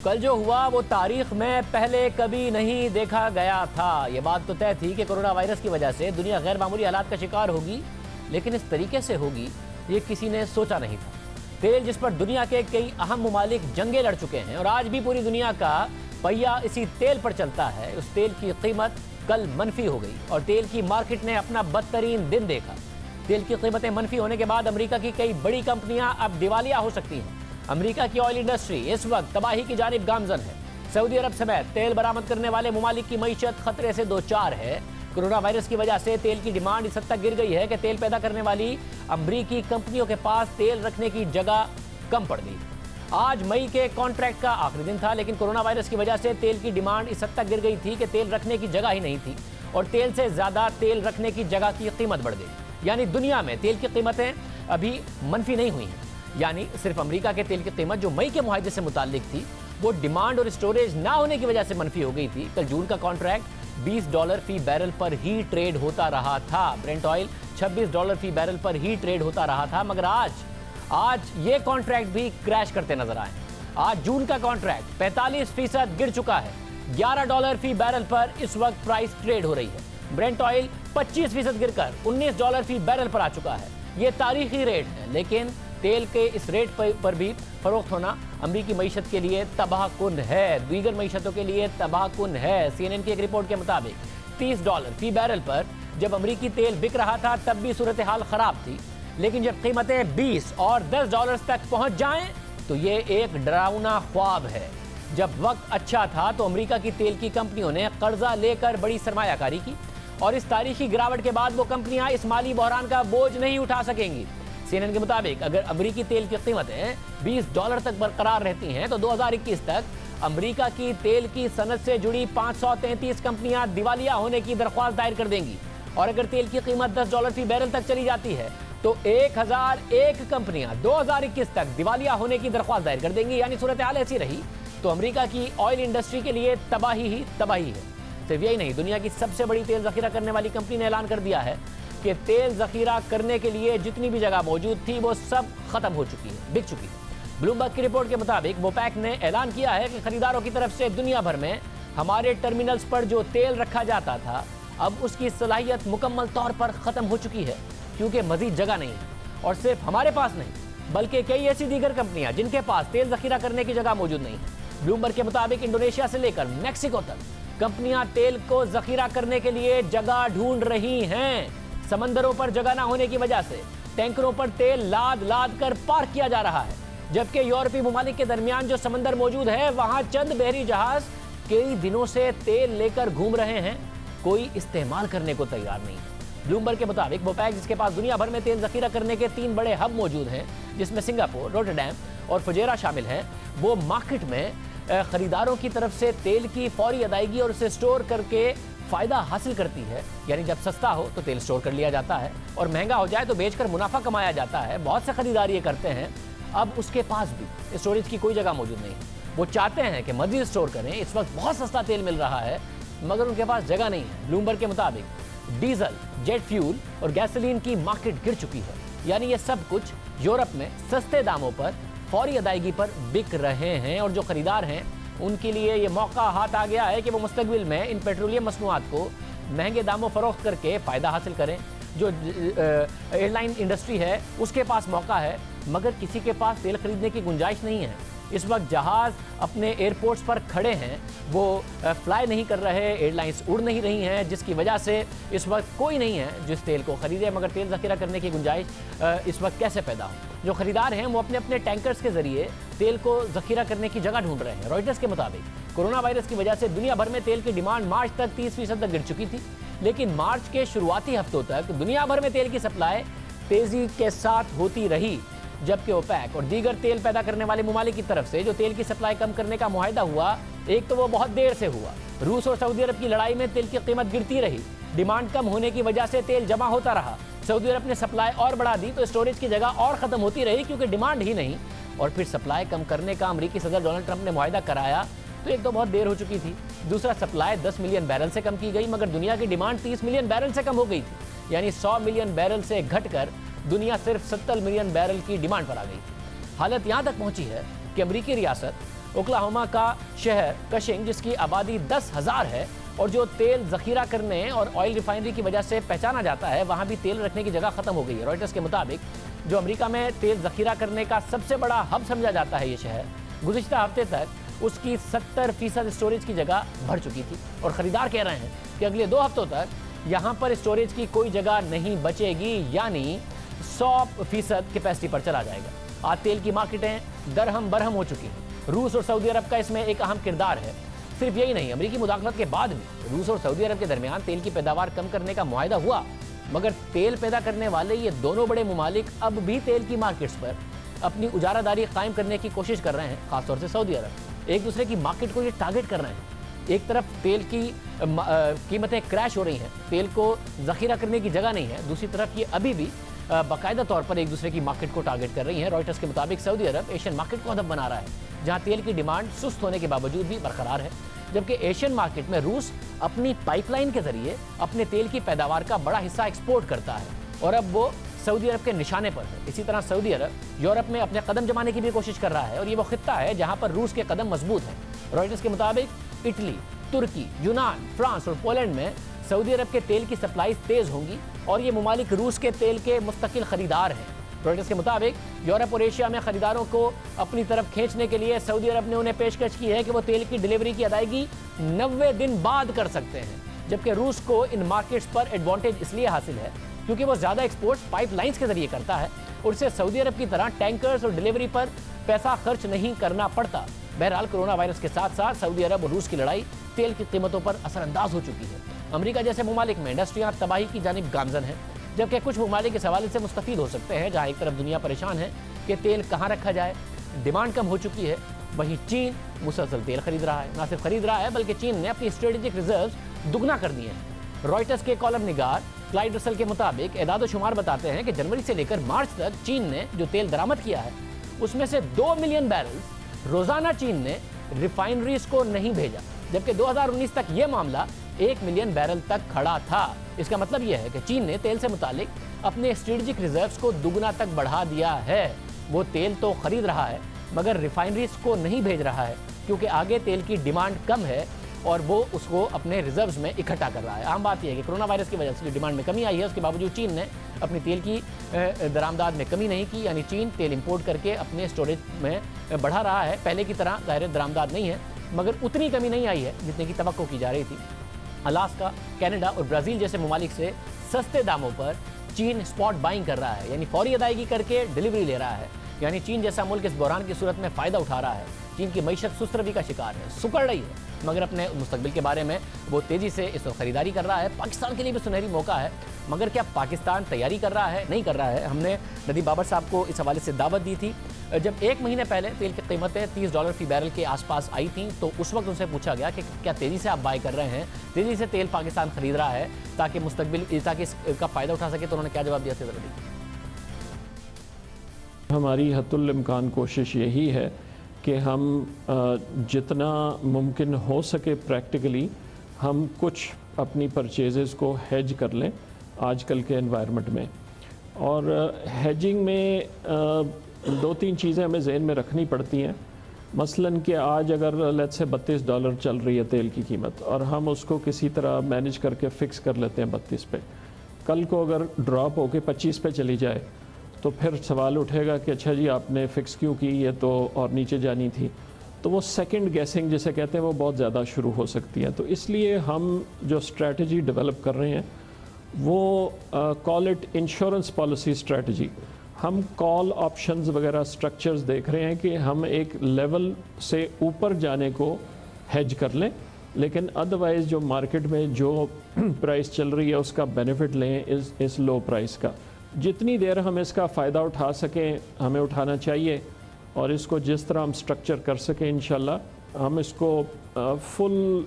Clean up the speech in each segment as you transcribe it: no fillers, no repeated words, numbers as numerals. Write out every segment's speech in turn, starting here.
कल जो हुआ वो तारीख में पहले कभी नहीं देखा गया था। ये बात तो तय थी कि कोरोना वायरस की वजह से दुनिया गैर मामूली हालात का शिकार होगी, लेकिन इस तरीके से होगी ये किसी ने सोचा नहीं था। तेल जिस पर दुनिया के कई अहम ममालिक जंगें लड़ चुके हैं और आज भी पूरी दुनिया का पहिया इसी तेल पर चलता है, उस तेल की कीमत कल मनफी हो गई और तेल की मार्केट ने अपना बदतरीन दिन देखा। तेल की कीमतें मनफी होने के बाद अमेरिका की कई बड़ी कंपनियां अब दिवालिया हो सकती हैं। अमेरिका की ऑयल इंडस्ट्री इस वक्त तबाही की जानिब गामजन है। सऊदी अरब समेत तेल बरामद करने वाले ममालिक की मईशत खतरे से दो चार है। कोरोना वायरस की वजह से तेल की डिमांड इस हद तक गिर गई है कि तेल पैदा करने वाली अमेरिकी कंपनियों के पास तेल रखने की जगह कम पड़ गई। आज मई के कॉन्ट्रैक्ट का आखिरी दिन था, लेकिन कोरोना वायरस की वजह से तेल की डिमांड इस हद तक गिर गई थी कि तेल रखने की जगह ही नहीं थी और तेल से ज्यादा तेल रखने की जगह की कीमत बढ़ गई। यानी दुनिया में तेल की कीमतें अभी मनफी नहीं हुई हैं। यानी सिर्फ अमेरिका के तेल की कीमत जो मई के मुआहदे से मुताल्लिक थी वो डिमांड और स्टोरेज ना होने की वजह से मनफी हो गई थी। कल जून का कॉन्ट्रैक्ट $20 फी बैरल पर ही ट्रेड होता रहा था। ब्रेंट ऑयल $26 फी बैरल पर ही ट्रेड होता रहा था, मगर आज ये कॉन्ट्रैक्ट भी क्रैश करते नजर आए। आज जून का कॉन्ट्रैक्ट 45% गिर चुका है। $11 फी बैरल पर इस वक्त प्राइस ट्रेड हो रही है। ब्रेंट ऑयल 25% गिरकर $19 फी बैरल पर आ चुका है। ये तारीखी रेट है, लेकिन तेल के इस रेट पर भी फरोख्त होना अमरीकी मईशत के लिए तबाहकुन है, दीगर मईशतों के लिए तबाहकुन है। CNN की एक रिपोर्ट के मुताबिक $30 फी बैरल पर जब अमरीकी तेल बिक रहा था तब भी सूरत हाल खराब थी, लेकिन जब कीमतें $20 और $10 तक पहुंच जाएं तो ये एक डरावना ख्वाब है। जब वक्त अच्छा था तो अमरीका की तेल की कंपनियों ने कर्जा लेकर बड़ी सरमायाकारी की और इस तारीखी गिरावट के बाद वो कंपनियां इस माली बहरान का बोझ नहीं उठा सकेंगी। CNN के मुताबिक अगर अमेरिकी तेल की कीमतें $20 तक बरकरार रहती हैं तो 2021 तक अमेरिका की तेल की सनत से जुड़ी 533 कंपनियां दिवालिया होने की दरख्वास्त दायर कर देंगी और अगर तेल की कीमत $10 फी बैरल तक चली जाती है तो 1001 कंपनियां 2021 तक दिवालिया होने की दरख्वास्त दायर कर देंगी। यानी सूरत हाल ऐसी रही तो अमेरिका की ऑयल इंडस्ट्री के लिए तबाही ही तबाही है। सिर्फ यही नहीं, दुनिया की सबसे बड़ी तेल जखीरा करने वाली कंपनी ने ऐलान कर दिया है कि तेल जखीरा करने के लिए जितनी भी जगह मौजूद थी वो सब खत्म हो चुकी है, बिक चुकी है। ब्लूमबर्ग की रिपोर्ट के मुताबिक वोपेक ने ऐलान किया है कि खरीदारों की तरफ से दुनिया भर में हमारे टर्मिनल्स पर जो तेल रखा जाता था अब उसकी सलाहियत मुकम्मल तौर पर खत्म हो चुकी है, क्योंकि मजीद जगह नहीं है। और सिर्फ हमारे पास नहीं बल्कि कई ऐसी दीगर कंपनियां जिनके पास तेल जखीरा करने की जगह मौजूद नहीं है। ब्लूमबर्ग के मुताबिक इंडोनेशिया से लेकर मैक्सिको तक कंपनियां तेल को जखीरा करने के लिए जगह ढूंढ रही हैं। समंदरों पर जगह ना होने की वजह से टैंकरों पर तेल लाद लाद कर पार्क किया जा रहा है, जबकि यूरोपीय ममालिक के दरमियान जो समंदर मौजूद है वहां चंद बहरी जहाज कई दिनों से तेल लेकर घूम रहे हैं, कोई इस्तेमाल करने को तैयार नहीं है। ब्लूमबर्ग के मुताबिक वोपेक, जिसके पास दुनिया भर में तेल जखीरा करने के 3 बड़े हब मौजूद हैं, जिसमें सिंगापुर, रोटरडैम और फुजेरा शामिल हैं, वो मार्केट में खरीदारों की तरफ से तेल की फौरी अदायगी और उसे स्टोर करके फायदा हासिल करती है। यानी जब सस्ता हो तो तेल स्टोर कर लिया जाता है और महंगा हो जाए तो बेचकर मुनाफा कमाया जाता है। बहुत से खरीदार ये करते हैं। अब उसके पास भी स्टोरेज की कोई जगह मौजूद नहीं है। वो चाहते हैं कि मजीद स्टोर करें। इस वक्त बहुत सस्ता तेल मिल रहा है मगर उनके पास जगह नहीं है। ब्लूमबर्ग के मुताबिक डीजल, जेट फ्यूल और गैसोलीन की मार्केट गिर चुकी है। यानी ये सब कुछ यूरोप में सस्ते दामों पर फौरी अदायगी पर बिक रहे हैं और जो खरीदार हैं उनके लिए ये मौका हाथ आ गया है कि वो मुस्तकबिल में इन पेट्रोलियम मसनूआत को महंगे दामों फरोख्त करके फ़ायदा हासिल करें। जो एयरलाइन इंडस्ट्री है उसके पास मौका है, मगर किसी के पास तेल खरीदने की गुंजाइश नहीं है। इस वक्त जहाज़ अपने एयरपोर्ट्स पर खड़े हैं, वो फ्लाई नहीं कर रहे, एयरलाइंस उड़ नहीं रही हैं, जिसकी वजह से इस वक्त कोई नहीं है जिस तेल को ख़रीदे। मगर तेल ज़खीरा करने की गुंजाइश इस वक्त कैसे पैदा हो? जो खरीदार हैं वो अपने अपने टैंकर्स के ज़रिए तेल को ज़खीरा करने की जगह ढूंढ रहे हैं। रॉयटर्स के मुताबिक कोरोना वायरस की वजह से दुनिया भर में तेल की डिमांड मार्च तक 30% तक गिर चुकी थी, लेकिन मार्च के शुरुआती हफ्तों तक दुनिया भर में तेल की सप्लाई तेज़ी के साथ होती रही, जबकि ओपेक और दीगर तेल पैदा करने वाले ममालिक की तरफ से जो तेल की सप्लाई कम करने का मुआहदा हुआ, एक तो वो बहुत देर से हुआ। रूस और सऊदी अरब की लड़ाई में तेल की कीमत गिरती रही, डिमांड कम होने की वजह से तेल जमा होता रहा। सऊदी अरब ने सप्लाई और बढ़ा दी तो स्टोरेज की जगह और ख़त्म होती रही क्योंकि डिमांड ही नहीं। और फिर सप्लाई कम करने का अमेरिकी सदर डोनाल्ड ट्रंप ने मुआहदा कराया तो एक तो बहुत देर हो चुकी थी, दूसरा सप्लाई 10 मिलियन बैरल से कम की गई, मगर दुनिया की डिमांड 30 मिलियन बैरल से कम हो गई थी। यानी 100 मिलियन बैरल से घटकर दुनिया सिर्फ 70 मिलियन बैरल की डिमांड पर आ गई थी। हालत यहाँ तक पहुँची है कि अमेरिकी रियासत ओक्लाहोमा का शहर कशिंग, जिसकी आबादी 10,000 है और जो तेल जखीरा करने और ऑयल रिफाइनरी की वजह से पहचाना जाता है, वहां भी तेल रखने की जगह खत्म हो गई है। रॉयटर्स के मुताबिक जो अमेरिका में तेल जखीरा करने का सबसे बड़ा हब समझा जाता है ये शहर, गुज़िश्ता हफ्ते तक उसकी 70% स्टोरेज की जगह भर चुकी थी और ख़रीदार कह रहे हैं कि अगले 2 हफ्तों तक यहाँ पर स्टोरेज की कोई जगह नहीं बचेगी, यानी 100% कैपेसिटी पर चला जाएगा। आज तेल की मार्केटें दरहम बरहम हो चुकी हैं। रूस और सऊदी अरब का इसमें एक अहम किरदार है। सिर्फ यही नहीं, अमेरिकी मुदाखलत के बाद भी रूस और सऊदी अरब के दरमियान तेल की पैदावार कम करने का मुआहदा हुआ, मगर तेल पैदा करने वाले ये दोनों बड़े मुमालिक अब भी तेल की मार्केट्स पर अपनी उजारादारी कायम करने की कोशिश कर रहे हैं। खासतौर से सऊदी अरब एक दूसरे की मार्केट को ये टारगेट कर रहे हैं। एक तरफ तेल की कीमतें क्रैश हो रही हैं, तेल को जखीरा करने की जगह नहीं है, दूसरी तरफ ये अभी भी बाकायदा तौर पर एक दूसरे की मार्केट को टारगेट कर रही हैं। रॉयटर्स के मुताबिक सऊदी अरब एशियन मार्केट को अदब बना रहा है, जहां तेल की डिमांड सुस्त होने के बावजूद भी बरकरार है, जबकि एशियन मार्केट में रूस अपनी पाइपलाइन के जरिए अपने तेल की पैदावार का बड़ा हिस्सा एक्सपोर्ट करता है और अब वो सऊदी अरब के निशाने पर है। इसी तरह सऊदी अरब यूरोप में अपने कदम जमाने की भी कोशिश कर रहा है और ये वो खित्ता है जहां पर रूस के कदम मजबूत हैं। रॉयटर्स के मुताबिक इटली, तुर्की, यूनान, फ्रांस और पोलैंड में सऊदी अरब के तेल की सप्लाई तेज होंगी और ये मुमालिक रूस के तेल के मुस्तकिल खरीदार हैं। रॉयटर्स के मुताबिक यूरोप और एशिया में खरीदारों को अपनी तरफ खींचने के लिए सऊदी अरब ने उन्हें पेशकश की है कि वो तेल की डिलीवरी की अदायगी 90 दिन बाद कर सकते हैं, जबकि रूस को इन मार्केट्स पर एडवांटेज इसलिए हासिल है क्योंकि वो ज़्यादा एक्सपोर्ट्स पाइपलाइंस के जरिए करता है और उसे सऊदी अरब की तरह टैंकर्स और डिलीवरी पर पैसा खर्च नहीं करना पड़ता। बहरहाल कोरोना वायरस के साथ साथ सऊदी अरब और रूस की लड़ाई तेल की कीमतों पर असरअंदाज हो चुकी है। अमेरिका जैसे ममालिक में इंडस्ट्रियाँ तबाही की जानिब गामजन हैं, जबकि कुछ ममालिक इस हवाले से मुस्तफीद हो सकते हैं। जहाँ एक तरफ दुनिया परेशान है कि तेल कहाँ रखा जाए, डिमांड कम हो चुकी है, वहीं चीन मुसलसल तेल खरीद रहा है। ना सिर्फ खरीद रहा है बल्कि चीन ने अपनी स्ट्रेटेजिक रिजर्व दुगना कर दिए हैं। रॉयटर्स के कॉलम निगार क्लाइड रसल के मुताबिक एदाद शुमार बताते हैं कि जनवरी से लेकर मार्च तक चीन ने जो तेल दरामद किया है उसमें से 2 मिलियन बैरल्स रोजाना चीन ने रिफाइनरीज को नहीं भेजा, जबकि 2019 तक यह मामला 1 मिलियन बैरल तक खड़ा था। इसका मतलब यह है कि चीन ने तेल से मुतालिक अपने स्ट्रेटेजिक रिजर्व्स को दुगना तक बढ़ा दिया है। वो तेल तो खरीद रहा है मगर रिफाइनरीज को नहीं भेज रहा है क्योंकि आगे तेल की डिमांड कम है और वो उसको अपने रिजर्व्स में इकट्ठा कर रहा है। आम बात यह है कि कोरोना वायरस की वजह से जो डिमांड में कमी आई है उसके बावजूद चीन ने अपनी तेल की दरामदाद में कमी नहीं की, यानी चीन तेल इंपोर्ट करके अपने स्टोरेज में बढ़ा रहा है। पहले की तरह ज़ाहिर दरामदाद नहीं है मगर उतनी कमी नहीं आई है जितने की तवक्को की जा रही थी। अलास्का, कनाडा और ब्राज़ील जैसे ममालिक से सस्ते दामों पर चीन स्पॉट बाइंग कर रहा है, यानी फौरी अदायगी करके डिलीवरी ले रहा है। यानी चीन जैसा मुल्क इस बहरान की सूरत में फ़ायदा उठा रहा है। चीन की मईशत सुस्तरवी का शिकार है, सुकड़ रही है, मगर अपने मुस्तकबिल के बारे में वो तेज़ी से इस वक्त खरीदारी कर रहा है। पाकिस्तान के लिए भी सुनहरी मौका है, मगर क्या पाकिस्तान तैयारी कर रहा है? नहीं कर रहा है। हमने नदीम बाबर साहब को इस हवाले से दावत दी थी। जब 1 महीने पहले तेल की कीमतें $30 फी बैरल के आसपास आई थी तो उस वक्त उनसे पूछा गया कि क्या तेज़ी से आप बाय कर रहे हैं, तेज़ी से तेल पाकिस्तान खरीद रहा है ताकि मुस्तकबिल ताकि इसका फ़ायदा उठा सके, तो उन्होंने क्या जवाब दिया था? ज़रा देखिए। हमारी हद्दुल इम्कान कोशिश यही है कि हम जितना मुमकिन हो सके प्रैक्टिकली हम कुछ अपनी परचेज़ को हेज कर लें आजकल के एनवायरनमेंट में। और हेजिंग में 2-3 चीज़ें हमें जहन में रखनी पड़ती हैं। मसलन कि आज अगर लेट्स से $32 चल रही है तेल की कीमत और हम उसको किसी तरह मैनेज करके फ़िक्स कर लेते हैं 32 पे, कल को अगर ड्रॉप होके 25 पे चली जाए तो फिर सवाल उठेगा कि अच्छा जी आपने फ़िक्स क्यों की, ये तो और नीचे जानी थी। तो वो सेकंड गेसिंग जिसे कहते हैं वो बहुत ज़्यादा शुरू हो सकती है। तो इसलिए हम जो स्ट्रैटेजी डेवलप कर रहे हैं वो call it insurance policy strategy. हम कॉल ऑप्शंस वगैरह स्ट्रक्चर्स देख रहे हैं कि हम एक लेवल से ऊपर जाने को हेज कर लें, लेकिन अदरवाइज़ जो मार्केट में जो प्राइस चल रही है उसका बेनिफिट लें इस लो प्राइस का। जितनी देर हम इसका फ़ायदा उठा सकें हमें उठाना चाहिए और इसको जिस तरह हम स्ट्रक्चर कर सकें इंशाल्लाह हम इसको फुल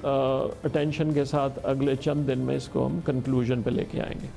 अटेंशन के साथ अगले चंद दिन में इसको हम कंक्लूजन पे लेके आएंगे।